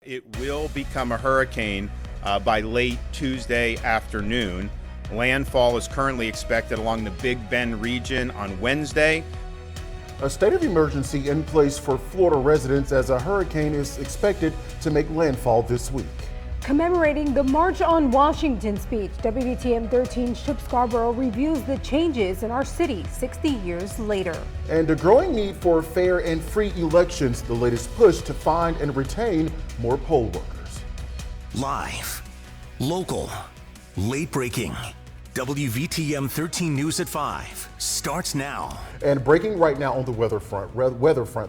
it will become a hurricane by late Tuesday afternoon. Landfall is currently expected along the Big Bend region on Wednesday. A state of emergency in place for Florida residents as a hurricane is expected to make landfall this week. Commemorating the March on Washington speech, WVTM 13's Chip Scarborough reviews the changes in our city 60 years later. And a growing need for fair and free elections, the latest push to find and retain more poll workers. Live, local, late breaking. WVTM 13 News at 5 starts now. And breaking right now on the weather front,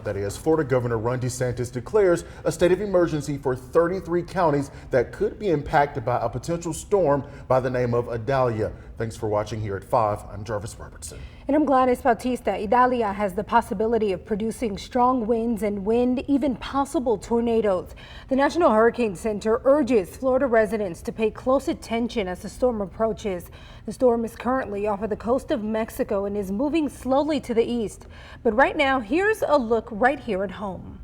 that is, Florida Governor Ron DeSantis declares a state of emergency for 33 counties that could be impacted by a potential storm by the name of Idalia. Thanks for watching here at 5. I'm Jarvis Robertson. And I'm Gladys Bautista. Idalia has the possibility of producing strong winds and wind, even possible tornadoes. The National Hurricane Center urges Florida residents to pay close attention as the storm approaches. The storm is currently off of the coast of Mexico and is moving slowly to the east. But right now, here's a look right here at home.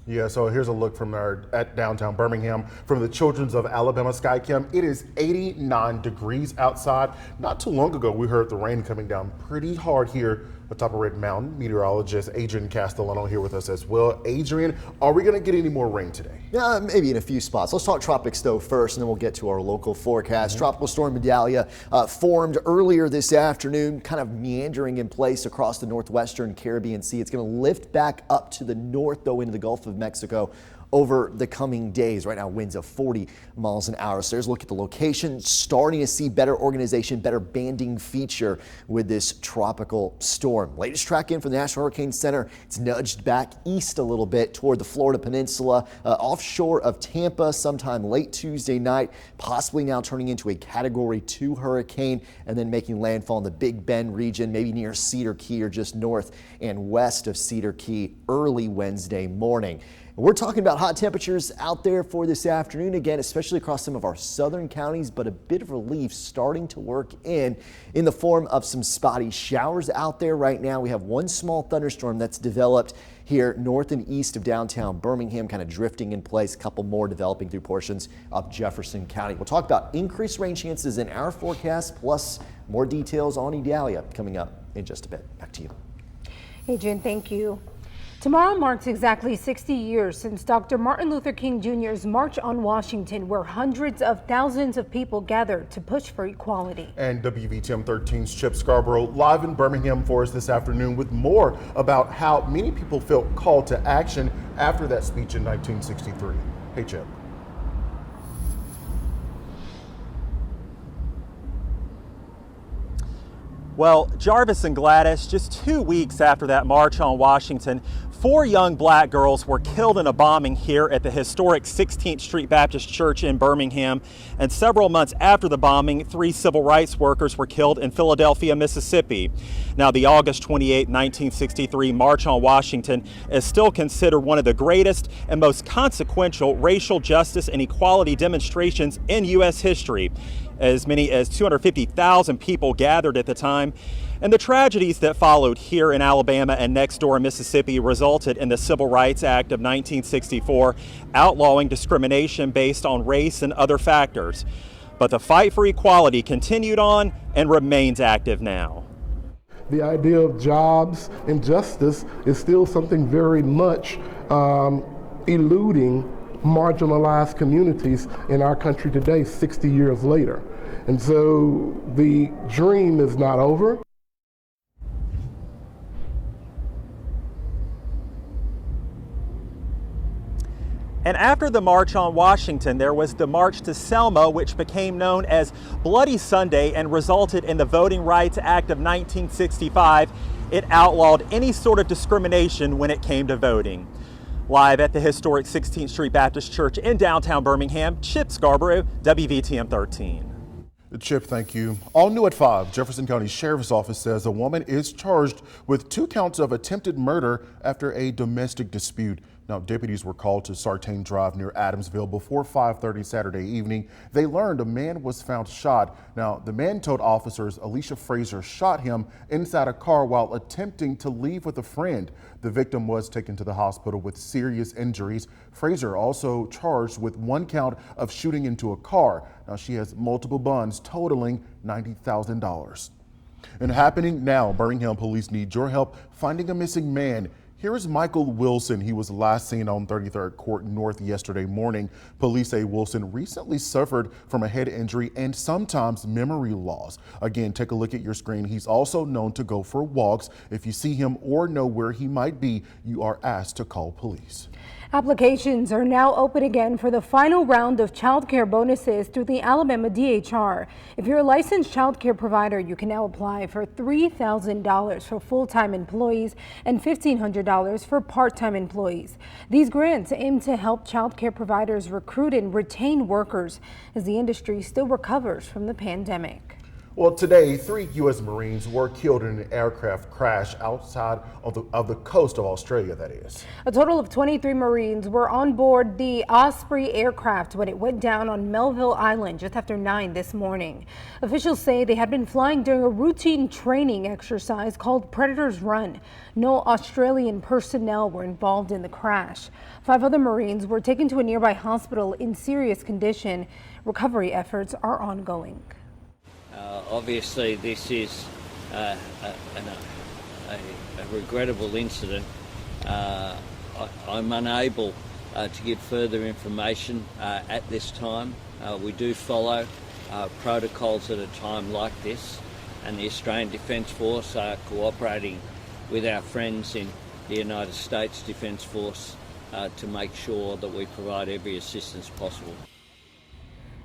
Yeah, so here's a look from at downtown Birmingham from the Children's of Alabama Skycam. It is 89 degrees outside. Not too long ago, we heard the rain coming down pretty hard here atop of Red Mountain. Meteorologist Adrian Castellano here with us as well. Adrian, are we going to get any more rain today? Yeah, maybe in a few spots. Let's talk tropics though first, and then we'll get to our local forecast. Tropical storm Idalia formed earlier this afternoon, kind of meandering in place across the northwestern Caribbean Sea. It's going to lift back up to the north though into the Gulf of Mexico over the coming days. Right now, winds of 40 miles an hour. So there's a look at the location. Starting to see better organization, better banding feature with this tropical storm. Latest track in from the National Hurricane Center. It's nudged back east a little bit toward the Florida Peninsula, offshore of Tampa sometime late Tuesday night, possibly now turning into a Category 2 hurricane and then making landfall in the Big Bend region, maybe near Cedar Key or just north and west of Cedar Key early Wednesday morning. We're talking about hot temperatures out there for this afternoon again, especially across some of our southern counties, but a bit of relief starting to work in the form of some spotty showers out there right now. We have one small thunderstorm that's developed here north and east of downtown Birmingham, kind of drifting in place, a couple more developing through portions of Jefferson County. We'll talk about increased rain chances in our forecast, plus more details on Idalia coming up in just a bit. Back to you. Adrian, thank you. Tomorrow marks exactly 60 years since Dr. Martin Luther King Jr.'s March on Washington, where hundreds of thousands of people gathered to push for equality. And WVTM 13's Chip Scarborough live in Birmingham for us this afternoon with more about how many people felt called to action after that speech in 1963. Hey, Chip. Well, Jarvis and Gladys, just 2 weeks after that March on Washington, 4 young black girls were killed in a bombing here at the historic 16th Street Baptist Church in Birmingham. And several months after the bombing, 3 civil rights workers were killed in Philadelphia, Mississippi. Now, the August 28, 1963 March on Washington is still considered one of the greatest and most consequential racial justice and equality demonstrations in U.S. history. As many as 250,000 people gathered at the time. And the tragedies that followed here in Alabama and next door in Mississippi resulted in the Civil Rights Act of 1964, outlawing discrimination based on race and other factors. But the fight for equality continued on and remains active now. The idea of jobs and justice is still something very much eluding marginalized communities in our country today, 60 years later. And so the dream is not over. And after the March on Washington, there was the March to Selma, which became known as Bloody Sunday and resulted in the Voting Rights Act of 1965. It outlawed any sort of discrimination when it came to voting. Live at the historic 16th Street Baptist Church in downtown Birmingham, Chip Scarborough, WVTM 13. Chip, thank you. All new at 5, Jefferson County Sheriff's Office says a woman is charged with 2 counts of attempted murder after a domestic dispute. Now, deputies were called to Sartain Drive near Adamsville before 5:30 Saturday evening. They learned a man was found shot. Now, the man told officers Alicia Fraser shot him inside a car while attempting to leave with a friend. The victim was taken to the hospital with serious injuries. Fraser also charged with 1 count of shooting into a car. Now, she has multiple bonds totaling $90,000. And happening now, Birmingham police need your help finding a missing man. Here is Michael Wilson. He was last seen on 33rd Court North yesterday morning. Police say Wilson recently suffered from a head injury and sometimes memory loss. Again, take a look at your screen. He's also known to go for walks. If you see him or know where he might be, you are asked to call police. Applications are now open again for the final round of child care bonuses through the Alabama DHR. If you're a licensed child care provider, you can now apply for $3,000 for full-time employees and $1,500 for part-time employees. These grants aim to help child care providers recruit and retain workers as the industry still recovers from the pandemic. Well, today, 3 U.S. Marines were killed in an aircraft crash outside of the coast of Australia, that is. A total of 23 Marines were on board the Osprey aircraft when it went down on Melville Island just after 9 this morning. Officials say they had been flying during a routine training exercise called Predator's Run. No Australian personnel were involved in the crash. 5 other Marines were taken to a nearby hospital in serious condition. Recovery efforts are ongoing. Obviously, this is a regrettable incident. I'm unable to give further information at this time. We do follow protocols at a time like this, and the Australian Defence Force are cooperating with our friends in the United States Defence Force to make sure that we provide every assistance possible.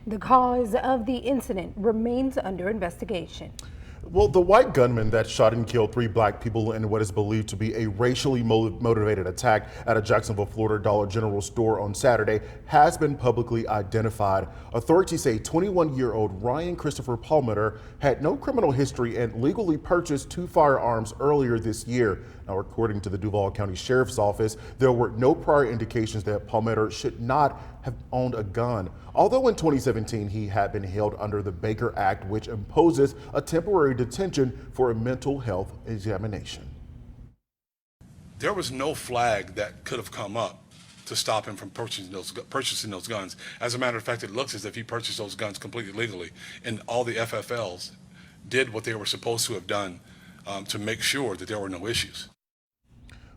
The cause of the incident remains under investigation. Well, the white gunman that shot and killed 3 black people in what is believed to be a racially motivated attack at a Jacksonville, Florida Dollar General store on Saturday has been publicly identified. Authorities say 21-year-old Ryan Christopher Palmeter had no criminal history and legally purchased 2 firearms earlier this year. Now, according to the Duval County Sheriff's Office, there were no prior indications that Palmeter should not have owned a gun. Although in 2017 he had been held under the Baker Act, which imposes a temporary detention for a mental health examination. There was no flag that could have come up to stop him from purchasing those guns. As a matter of fact, it looks as if he purchased those guns completely legally, and all the FFLs did what they were supposed to have done to make sure that there were no issues.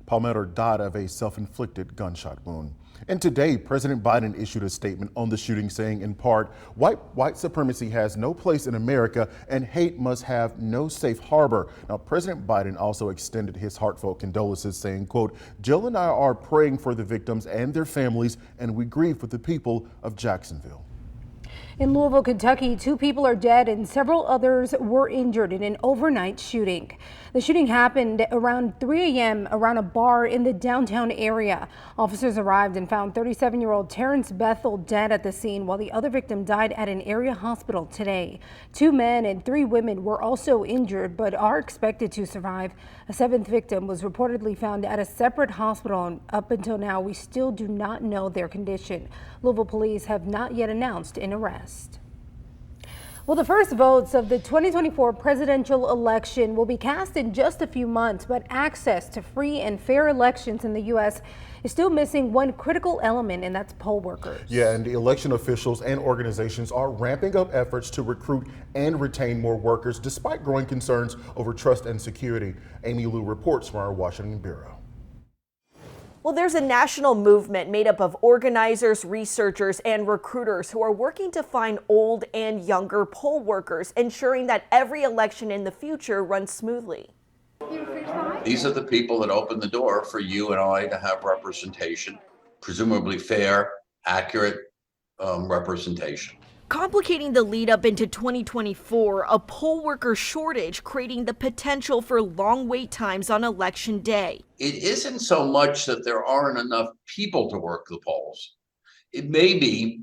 Palmeter died of a self-inflicted gunshot wound. And today, President Biden issued a statement on the shooting saying, in part, white supremacy has no place in America and hate must have no safe harbor. Now, President Biden also extended his heartfelt condolences saying, quote, Jill and I are praying for the victims and their families, and we grieve with the people of Jacksonville. In Louisville, Kentucky, 2 people are dead and several others were injured in an overnight shooting. The shooting happened around 3 a.m. around a bar in the downtown area. Officers arrived and found 37-year-old Terrence Bethel dead at the scene, while the other victim died at an area hospital today. 2 men and 3 women were also injured but are expected to survive. A 7th victim was reportedly found at a separate hospital, and up until now, we still do not know their condition. Louisville police have not yet announced an arrest. Well, the first votes of the 2024 presidential election will be cast in just a few months, but access to free and fair elections in the U.S. is still missing one critical element, and that's poll workers. Yeah, and the election officials and organizations are ramping up efforts to recruit and retain more workers despite growing concerns over trust and security. Amy Lou reports from our Washington bureau. Well, there's a national movement made up of organizers, researchers, and recruiters who are working to find old and younger poll workers, ensuring that every election in the future runs smoothly. These are the people that open the door for you and I to have representation, presumably fair, accurate representation. Complicating the lead up into 2024, a poll worker shortage creating the potential for long wait times on election day. It isn't so much that there aren't enough people to work the polls. It may be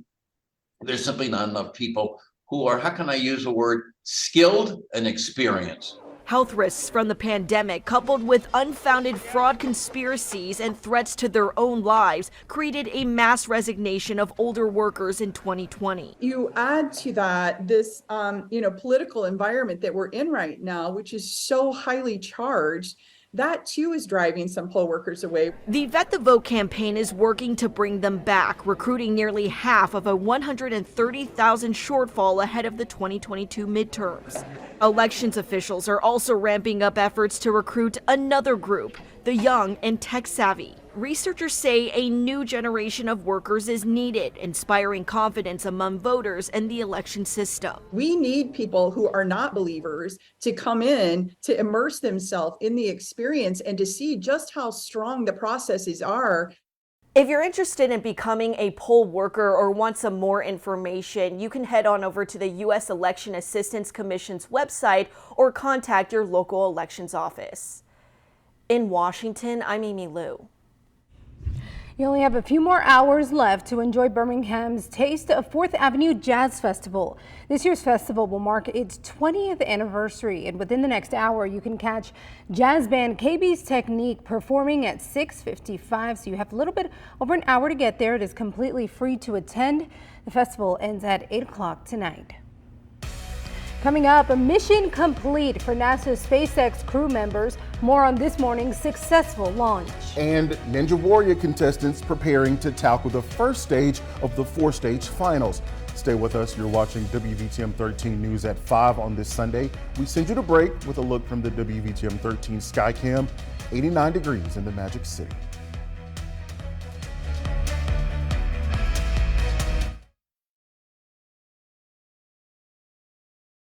there's simply not enough people who are, how can I use the word, skilled and experienced. Health risks from the pandemic, coupled with unfounded fraud conspiracies and threats to their own lives, created a mass resignation of older workers in 2020. You add to that this, political environment that we're in right now, which is so highly charged. That too is driving some poll workers away. The Vet the Vote campaign is working to bring them back, recruiting nearly half of a 130,000 shortfall ahead of the 2022 midterms. Elections officials are also ramping up efforts to recruit another group, the young and tech-savvy. Researchers say a new generation of workers is needed, inspiring confidence among voters and the election system. We need people who are not believers to come in, to immerse themselves in the experience and to see just how strong the processes are. If you're interested in becoming a poll worker or want some more information, you can head on over to the U.S. Election Assistance Commission's website or contact your local elections office. In Washington, I'm Amy Liu. You only have a few more hours left to enjoy Birmingham's Taste of 4th Avenue Jazz Festival. This year's festival will mark its 20th anniversary, and within the next hour you can catch jazz band KB's Technique performing at 6:55, so you have a little bit over an hour to get there. It is completely free to attend. The festival ends at 8 o'clock tonight. Coming up, a mission complete for NASA's SpaceX crew members. More on this morning's successful launch. And Ninja Warrior contestants preparing to tackle the first stage of the 4-stage finals. Stay with us. You're watching WVTM 13 News at 5 on this Sunday. We send you to break with a look from the WVTM 13 Skycam. 89 degrees in the Magic City.